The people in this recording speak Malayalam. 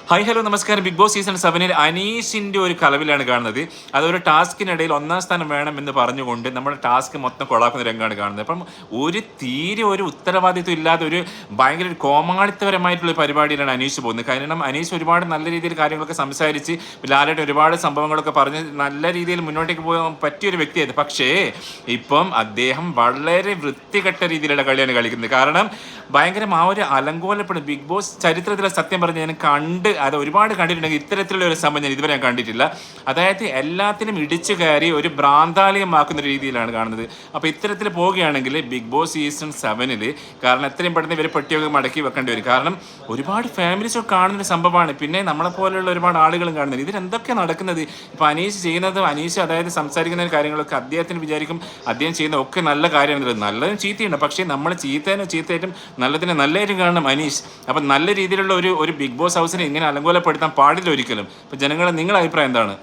ഹായ് ഹലോ നമസ്കാരം. ബിഗ് ബോസ് സീസൺ 7-ൽ അനീഷിന്റെ ഒരു കലവിലാണ് കാണുന്നത്. അതൊരു ടാസ്കിനിടയിൽ ഒന്നാം സ്ഥാനം വേണം എന്ന് പറഞ്ഞുകൊണ്ട് നമ്മുടെ ടാസ്ക് മൊത്തം കൊളാക്കുന്ന രംഗമാണ് കാണുന്നത്. അപ്പം തീരെ ഒരു ഉത്തരവാദിത്വം ഇല്ലാതെ ഭയങ്കര ഒരു കോമാളിത്തപരമായിട്ടുള്ള പരിപാടിയിലാണ് അനീഷ് പോകുന്നത്. കാരണം അനീഷ് ഒരുപാട് നല്ല രീതിയിൽ കാര്യങ്ങളൊക്കെ സംസാരിച്ച് ലാലേട്ടൻ ഒരുപാട് സംഭവങ്ങളൊക്കെ പറഞ്ഞ് നല്ല രീതിയിൽ മുന്നോട്ടേക്ക് പോകാൻ പറ്റിയൊരു വ്യക്തിയായിരുന്നു. പക്ഷേ ഇപ്പം അദ്ദേഹം വളരെ വൃത്തികെട്ട രീതിയിലുള്ള കളിയാണ് കളിക്കുന്നത്. കാരണം ഭയങ്കര ആ ഒരു അലങ്കോലപ്പെടും. ബിഗ് ബോസ് ചരിത്രത്തിലെ സത്യം പറഞ്ഞ് ഞാൻ അത് ഒരുപാട് കണ്ടിട്ടുണ്ടെങ്കിൽ ഇത്തരത്തിലുള്ള ഒരു സംഭവം ഞാൻ ഇതുവരെ ഞാൻ കണ്ടിട്ടില്ല. അതായത് എല്ലാത്തിനും ഇടിച്ചു കയറി ഒരു ഭ്രാന്താലയമാക്കുന്ന രീതിയിലാണ് കാണുന്നത്. അപ്പോൾ ഇത്തരത്തിൽ പോവുകയാണെങ്കിൽ ബിഗ് ബോസ് സീസൺ 7-ൽ കാരണം എത്രയും പെട്ടെന്ന് ഇവരെ പെട്ടിയൊക്കെ മടക്കി വെക്കേണ്ടി വരും. കാരണം ഒരുപാട് ഫാമിലീസൊക്കെ കാണുന്നൊരു സംഭവമാണ്. പിന്നെ നമ്മളെപ്പോലെയുള്ള ഒരുപാട് ആളുകളും കാണുന്നത്. ഇതിലെന്തൊക്കെയാണ് നടക്കുന്നത്? ഇപ്പോൾ അനീഷ് അതായത് സംസാരിക്കുന്ന കാര്യങ്ങളൊക്കെ അദ്ദേഹത്തിന് വിചാരിക്കും അദ്ദേഹം ചെയ്യുന്ന ഒക്കെ നല്ല കാര്യമാണ്. നല്ലതും ചീത്തയുണ്ട്. പക്ഷേ നമ്മൾ ചീത്തയായിട്ടും നല്ലതിനെ നല്ലതായിട്ടും കാണണം അനീഷ്. അപ്പം നല്ല രീതിയിലുള്ള ഒരു ബിഗ് ബോസ് ഹൗസിനെ ഇങ്ങനെ അലങ്കോലപ്പെടുത്താൻ പാടില്ല ഒരിക്കലും. അപ്പോൾ ജനങ്ങളെ നിങ്ങളുടെ അഭിപ്രായം എന്താണ്?